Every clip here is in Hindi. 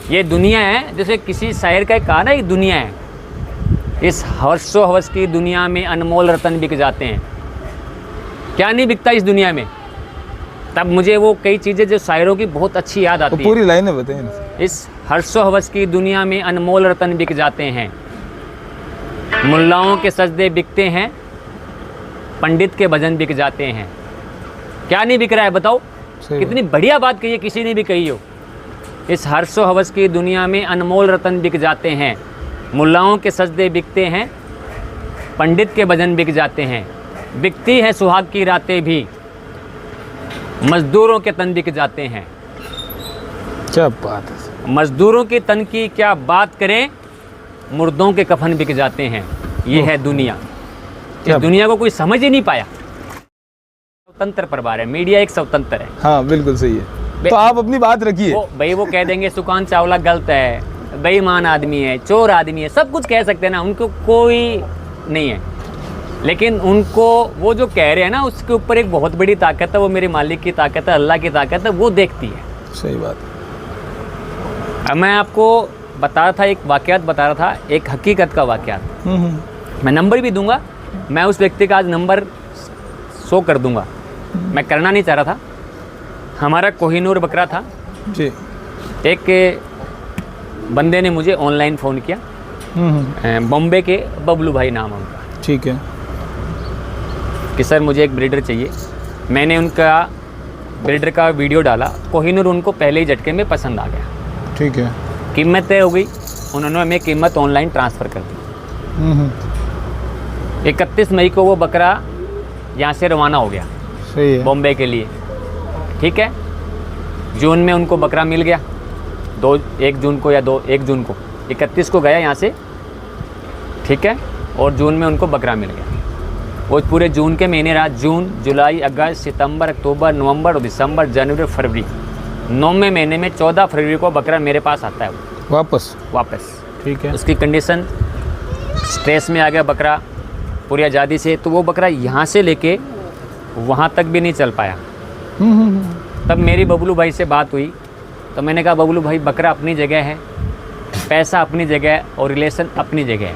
ये दुनिया है, जैसे किसी शायर का कहा ना, ये दुनिया है, इस हर्षो हवस की दुनिया में अनमोल रतन बिक जाते हैं। क्या नहीं बिकता इस दुनिया में? तब मुझे वो कई चीज़ें जो शायरों की बहुत अच्छी याद आती है। पूरी लाइनें बताएं। इस हर्षो हवस की दुनिया में अनमोल रतन बिक जाते हैं, मुल्लाओं के सजदे बिकते हैं, पंडित के भजन बिक जाते हैं। क्या नहीं बिक रहा है बताओ? कितनी बढ़िया बात कही है, किसी ने भी कही हो। इस हर्षो हवस की दुनिया में अनमोल रतन बिक जाते हैं, मुल्लाओं के सजदे बिकते हैं, पंडित के भजन बिक जाते हैं। बिकती है सुहाग की रातें भी, मजदूरों के तन बिक जाते हैं। क्या बात है। मजदूरों के तन की क्या बात करें, मुर्दों के कफन बिक जाते हैं। ये है दुनिया। इस दुनिया को कोई समझ ही नहीं पाया। स्वतंत्र परिवार है, मीडिया एक स्वतंत्र है। हाँ बिल्कुल सही है। तो आप अपनी बात रखिए। भाई वो कह देंगे सुकान चावला गलत है, बेईमान आदमी है, चोर आदमी है, सब कुछ कह सकते हैं ना, उनको कोई नहीं है। लेकिन उनको वो जो कह रहे हैं ना, उसके ऊपर एक बहुत बड़ी ताकत है, वो मेरे मालिक की ताकत है, अल्लाह की ताकत है, वो देखती है। सही बात है। अब मैं आपको बता रहा था, एक वाक़यात बता रहा था, एक हकीकत का वाक़यात। मैं नंबर भी दूंगा, मैं उस व्यक्ति का आज नंबर शो कर दूंगा। मैं करना नहीं चाह रहा था। हमारा कोहिनूर बकरा था जी। एक बंदे ने मुझे ऑनलाइन फ़ोन किया, बॉम्बे के बबलू भाई नाम है उनका। ठीक है। कि सर मुझे एक ब्रीडर चाहिए। मैंने उनका ब्रीडर का वीडियो डाला, कोहिनूर उनको पहले ही झटके में पसंद आ गया। ठीक है। कीमत तय हो गई, उन्होंने हमें कीमत ऑनलाइन ट्रांसफ़र कर दी। 31 मई को वो बकरा यहाँ से रवाना हो गया, सही है, बॉम्बे के लिए। ठीक है। जून में उनको बकरा मिल गया, 1 जून को या 1 जून को, 31 को गया यहाँ से। ठीक है। और जून में उनको बकरा मिल गया। वो पूरे जून के महीने रहा, जून, जुलाई, अगस्त, सितंबर, अक्टूबर, नवंबर और दिसंबर, जनवरी, फरवरी, 9वें महीने में 14 फरवरी को बकरा मेरे पास आता है वापस। ठीक है। उसकी कंडीशन, स्ट्रेस में आ गया बकरा पूरी आज़ादी से, तो वो बकरा यहाँ से लेके वहाँ तक भी नहीं चल पाया। तब मेरी बबलू भाई से बात हुई, तो मैंने कहा बबलू भाई बकरा अपनी जगह है, पैसा अपनी जगह है और रिलेशन अपनी जगह है।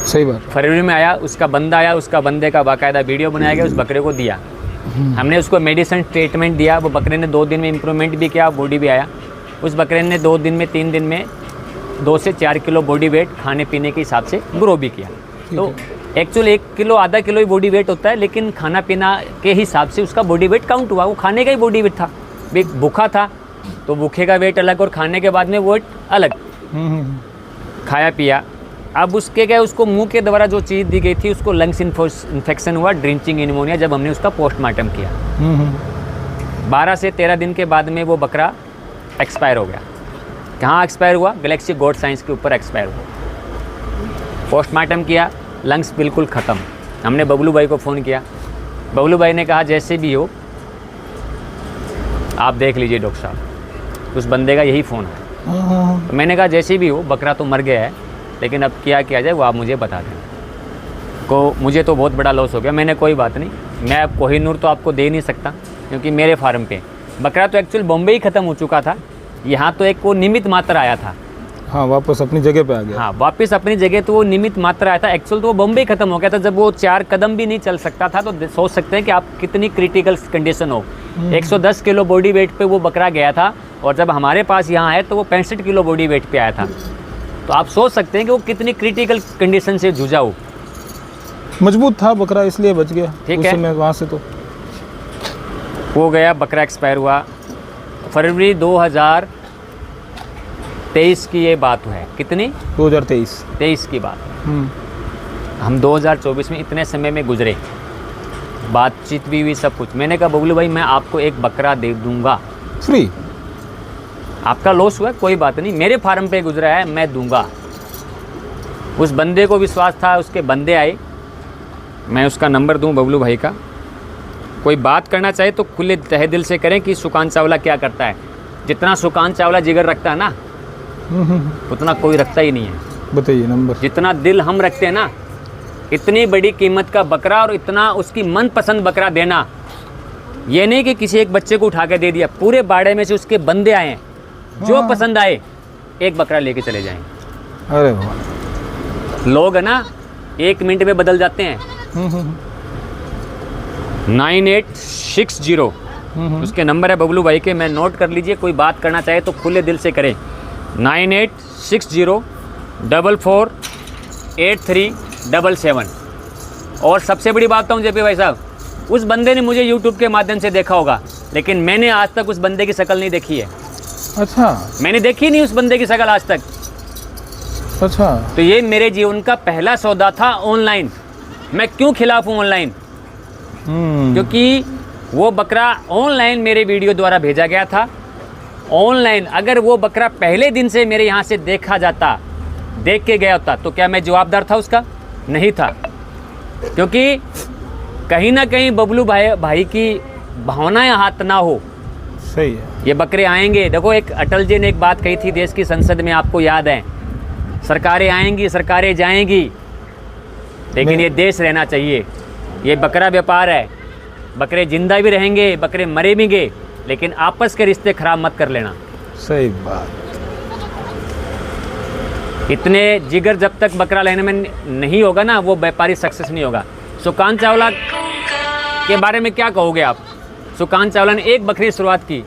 सही बात। फरवरी में आया, उसका बंदा आया, उसका बंदे का बाकायदा वीडियो बनाया गया, उस बकरे को दिया। हमने उसको मेडिसिन ट्रीटमेंट दिया, वो बकरे ने 2 दिन में इम्प्रूवमेंट भी किया, बॉडी भी आया। उस बकरे ने 2 दिन में 3 दिन में 2 से 4 किलो बॉडी वेट खाने पीने के हिसाब से ग्रो भी किया। तो एक्चुअल 1 किलो आधा किलो ही बॉडी वेट होता है, लेकिन खाना पीना के हिसाब से उसका बॉडी वेट काउंट हुआ। वो खाने का ही बॉडी वेट था, भूखा था तो भूखे का वेट अलग और खाने के बाद में वेट अलग। खाया पिया, अब उसके क्या, उसको मुंह के द्वारा जो चीज़ दी गई थी, उसको लंग्स इन्फेक्शन हुआ, ड्रिंचिंग निमोनिया। जब हमने उसका पोस्टमार्टम किया 12 से 13 दिन के बाद में वो बकरा एक्सपायर हो गया। कहाँ एक्सपायर हुआ? गैलेक्सी गोड साइंस के ऊपर एक्सपायर हुआ। पोस्टमार्टम किया, लंग्स बिल्कुल ख़त्म। हमने बबलू भाई को फ़ोन किया, बबलू भाई ने कहा जैसे भी हो आप देख लीजिए डॉक्टर साहब, उस बंदे का यही फ़ोन है। तो मैंने कहा जैसे भी हो, बकरा तो मर गया है, लेकिन अब क्या किया जाए वो आप मुझे बता दें। को मुझे तो बहुत बड़ा लॉस हो गया। मैंने कोई बात नहीं, मैं अब कोहिनूर तो आपको दे नहीं सकता, क्योंकि मेरे फार्म पे बकरा तो एक्चुअल बॉम्बे ही ख़त्म हो चुका था। यहाँ तो एक वो निमित्त मात्र आया था। हाँ, वापस अपनी जगह पे आ गया। हाँ, वापस अपनी जगह, तो वो निमित्त मात्र आया था। एक्चुअल तो वो बॉम्बे ही ख़त्म हो गया था। जब वो 4 कदम भी नहीं चल सकता था, तो सोच सकते हैं कि आप कितनी क्रिटिकल कंडीशन हो। 110 किलो बॉडी वेट पे वो बकरा गया था, और जब हमारे पास यहाँ आया तो वो 65 किलो बॉडी वेट पे आया था। तो आप सोच सकते हैं कि वो कितनी क्रिटिकल कंडीशन से जूझा हो। मजबूत था बकरा, इसलिए बच गया। ठीक है। वहाँ से तो वो गया, बकरा एक्सपायर हुआ। फरवरी 2023 की ये बात है। कितनी? 2023 की बात। हम 2024 में इतने समय में गुजरे, बातचीत भी हुई, सब कुछ। मैंने कहा बबलू भाई मैं आपको एक बकरा दे दूंगा फ्री। आपका लॉस हुआ कोई बात नहीं, मेरे फार्म पे गुजरा है, मैं दूंगा। उस बंदे को विश्वास था, उसके बंदे आए। मैं उसका नंबर दूं बबलू भाई का, कोई बात करना चाहे तो खुले तहे दिल से करें कि सुकान चावला क्या करता है। जितना सुकान चावला जिगर रखता है ना, उतना कोई रखता ही नहीं है। बताइए नंबर। जितना दिल हम रखते हैं ना, इतनी बड़ी कीमत का बकरा और इतना उसकी मनपसंद बकरा देना, ये नहीं कि किसी एक बच्चे को उठा के दे दिया। पूरे बाड़े में से उसके बंदे आए हैं, जो हाँ। पसंद आए एक बकरा लेके चले जाएंगे। अरे वाह। लोग है ना 1 मिनट में बदल जाते हैं। 9860 उसके नंबर है बबलू भाई के, मैं नोट कर लीजिए, कोई बात करना चाहे तो खुले दिल से करें। 9860448377। और सबसे बड़ी बात बताऊं जेपी भाई साहब, उस बंदे ने मुझे यूट्यूब के माध्यम से देखा होगा, लेकिन मैंने आज तक उस बंदे की शक्ल नहीं देखी है। अच्छा मैंने देखी नहीं उस बंदे की शक्ल आज तक। अच्छा। तो ये मेरे जीवन का पहला सौदा था ऑनलाइन। मैं क्यों खिलाफ हूँ ऑनलाइन? क्योंकि वो बकरा ऑनलाइन मेरे वीडियो द्वारा भेजा गया था। ऑनलाइन अगर वो बकरा पहले दिन से मेरे यहाँ से देखा जाता, देख के गया होता, तो क्या मैं जवाबदार था उसका? नहीं था। क्योंकि कहीं ना कहीं बबलू भाई की भावनाएं हाथ ना हो। सही है। ये बकरे आएंगे। देखो, एक अटल जी ने एक बात कही थी देश की संसद में, आपको याद है, सरकारें आएंगी सरकारें जाएंगी, लेकिन ये देश रहना चाहिए। ये बकरा व्यापार है, बकरे जिंदा भी रहेंगे, बकरे मरे भी गए, लेकिन आपस के रिश्ते खराब मत कर लेना। सही बात। इतने जिगर जब तक बकरा लेने में नहीं होगा ना, वो व्यापारी सक्सेस नहीं होगा। सुकांत चावला के बारे में क्या कहोगे आप? सुकांत चावला ने एक बकरी शुरुआत की,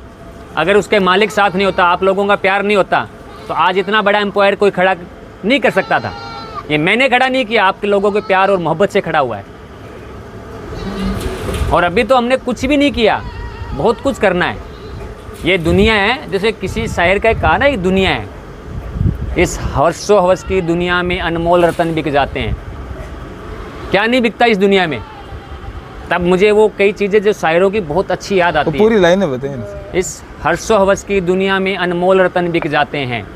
अगर उसके मालिक साथ नहीं होता, आप लोगों का प्यार नहीं होता, तो आज इतना बड़ा एम्पायर कोई खड़ा नहीं कर सकता था। ये मैंने खड़ा नहीं किया, आपके लोगों के प्यार और मोहब्बत से खड़ा हुआ है। और अभी तो हमने कुछ भी नहीं किया, बहुत कुछ करना है। ये दुनिया है, जैसे किसी शायर का कहा ना, ये दुनिया है, इस हर्षो हवस की दुनिया में अनमोल रतन बिक जाते हैं। क्या नहीं बिकता इस दुनिया में? तब मुझे वो कई चीज़ें जो शायरों की बहुत अच्छी याद आती है। पूरी लाइनें बताएं। इस हर्षो हवस की दुनिया में अनमोल रतन बिक जाते हैं,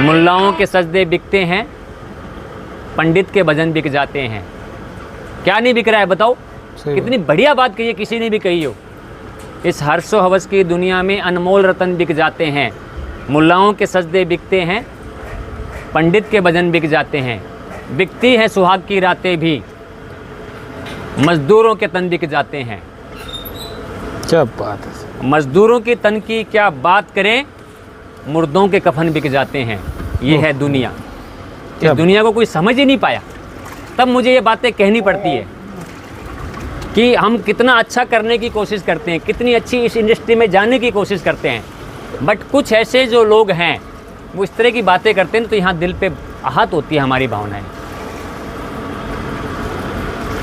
मुल्लाओं के सजदे बिकते हैं, पंडित के भजन बिक जाते हैं। क्या नहीं बिक रहा है बताओ? कितनी बढ़िया बात कही है, किसी ने भी कही हो। इस हर्षो हवस की दुनिया में अनमोल रतन बिक जाते हैं, मुल्लाओं के सजदे बिकते हैं, पंडित के भजन बिक जाते हैं, बिकती हैं सुहाग की रातें भी, मजदूरों के तन बिक जाते हैं। क्या बात है। मजदूरों की तन की क्या बात करें, मुर्दों के कफन बिक जाते हैं। ये है दुनिया। इस दुनिया को कोई समझ ही नहीं पाया, तब मुझे ये बातें कहनी पड़ती है कि हम कितना अच्छा करने की कोशिश करते हैं, कितनी अच्छी इस इंडस्ट्री में जाने की कोशिश करते हैं, बट कुछ ऐसे जो लोग हैं वो इस तरह की बातें करते हैं, तो यहाँ दिल पे आहत होती है हमारी भावनाएं।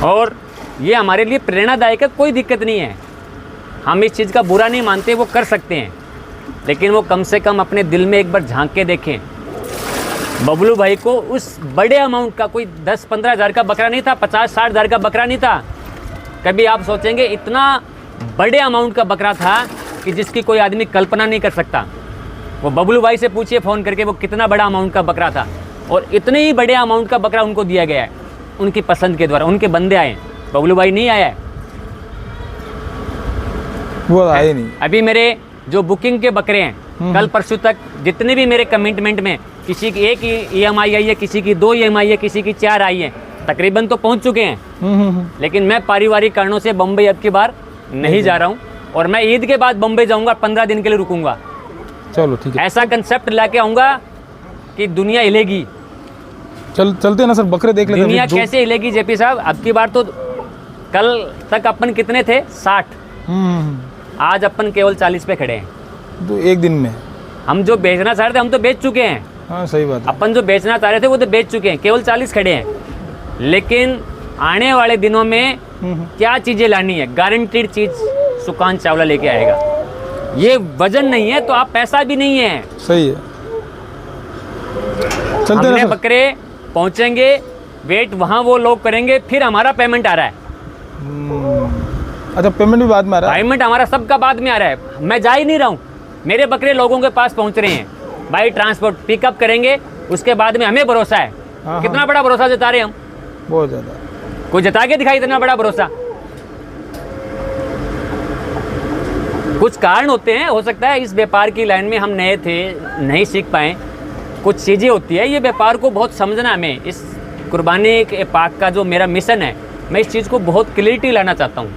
और ये हमारे लिए प्रेरणादायक है, कोई दिक्कत नहीं है, हम इस चीज़ का बुरा नहीं मानते, वो कर सकते हैं, लेकिन वो कम से कम अपने दिल में एक बार झांक के देखें। बबलू भाई को उस बड़े अमाउंट का, कोई 10-15 हज़ार का बकरा नहीं था, 50-60 हज़ार का बकरा नहीं था। कभी आप सोचेंगे इतना बड़े अमाउंट का बकरा था कि जिसकी कोई आदमी कल्पना नहीं कर सकता। वो बबलू भाई से पूछिए फ़ोन करके, वो कितना बड़ा अमाउंट का बकरा था, और इतने ही बड़े अमाउंट का बकरा उनको दिया गया है, उनकी पसंद के द्वारा। उनके बंदे आए, बबलू भाई नहीं आया है, वो आए नहीं। अभी मेरे जो बुकिंग के बकरे हैं, कल परसों तक जितने भी मेरे कमिटमेंट में, किसी की एक EMI आई है, किसी की 2 EMI है, किसी की 4 आई है, तकरीबन तो पहुंच चुके हैं। लेकिन मैं पारिवारिक कारणों से बम्बई अब की बार नहीं जा रहा हूं, और मैं ईद के बाद बम्बई जाऊंगा, 15 दिन के लिए रुकूंगा। चलो ठीक है। ऐसा कंसेप्ट लाके आऊंगा कि दुनिया हिलेगी। चलते हैं ना सर, बकरे देख लेते हैं। दुनिया कैसे हिलेगी जेपी साहब? अब की बार तो, कल तक अपन कितने थे? 60। आज अपन केवल 40 पे खड़े हैं। तो एक दिन में हम जो बेचना चाह रहे थे हम तो बेच चुके हैं। हाँ सही बात है। अपन जो बेचना चाह रहे थे वो तो बेच चुके हैं, केवल 40 खड़े हैं। लेकिन आने वाले दिनों में क्या चीज़ें लानी है, गारंटीड चीज़ सुकांत चावला लेके आएगा। ये वजन नहीं है तो आप पैसा भी नहीं है। सही है। चलते हमने बकरे पहुंचेंगे, वेट वहाँ वो लोग करेंगे, फिर हमारा पेमेंट आ रहा है। अच्छा, पेमेंट भी बाद में आ रहा है? पेमेंट हमारा सबका बाद में आ रहा है। मैं जा ही नहीं रहा हूँ, मेरे बकरे लोगों के पास पहुँच रहे हैं। बाई ट्रांसपोर्ट पिकअप करेंगे, उसके बाद में हमें भरोसा है। कितना बड़ा भरोसा जता रहे हैं हम? बहुत ज़्यादा। कोई जता के दिखाई इतना बड़ा भरोसा? कुछ कारण होते हैं, हो सकता है इस व्यापार की लाइन में हम नए थे, नहीं सीख पाए, कुछ चीज़ें होती है। ये व्यापार को बहुत समझना हमें। इस कुर्बानी के पाक का जो मेरा मिशन है, मैं इस चीज़ को बहुत क्लियरिटी लाना चाहता हूँ।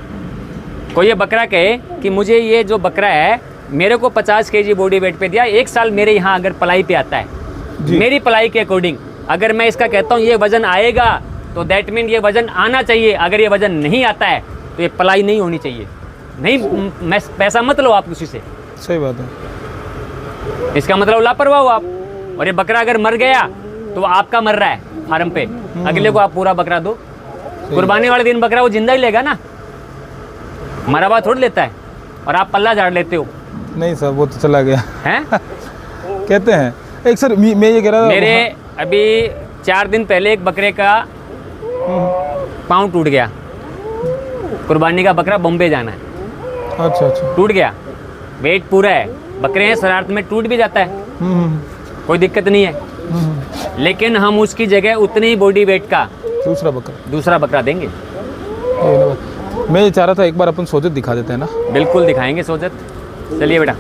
कोई ये बकरा कहे कि मुझे ये जो बकरा है मेरे को 50 kg बॉडी वेट पे दिया, 1 साल मेरे यहाँ अगर पलाई पे आता है, जी। मेरी पलाई के अकॉर्डिंग अगर मैं इसका कहता हूँ ये वजन आएगा तो दैट मीन ये वजन आना चाहिए, अगर ये वजन नहीं आता है तो ये पलाई नहीं होनी चाहिए। नहीं, मैं पैसा मत लो आप किसी से, सही बात है। इसका मतलब लापरवाह हो आप। और ये बकरा अगर मर गया तो वो आपका मर रहा है फार्म पे, अगले को आप पूरा बकरा दो। कुर्बानी वाले दिन बकरा वो जिंदा ही लेगा ना, मरा हुआ थोड़ लेता है, और आप पल्ला झाड़ लेते हो। नहीं सर, वो तो चला गया हैं? कहते हैं। एक सर मैं ये कह रहा था, मेरे अभी 4 दिन पहले एक बकरे का पाँव टूट गया, कुर्बानी का बकरा बॉम्बे जाना है, अच्छा अच्छा, टूट गया, वेट पूरा है, बकरे हैं शरारत में टूट भी जाता है, कोई दिक्कत नहीं है, लेकिन हम उसकी जगह उतने ही बॉडी वेट का दूसरा बकरा देंगे। मैं ये चाह रहा था एक बार अपन सोजत दिखा देते हैं ना। बिल्कुल दिखाएंगे सोजत, चलिए बेटा।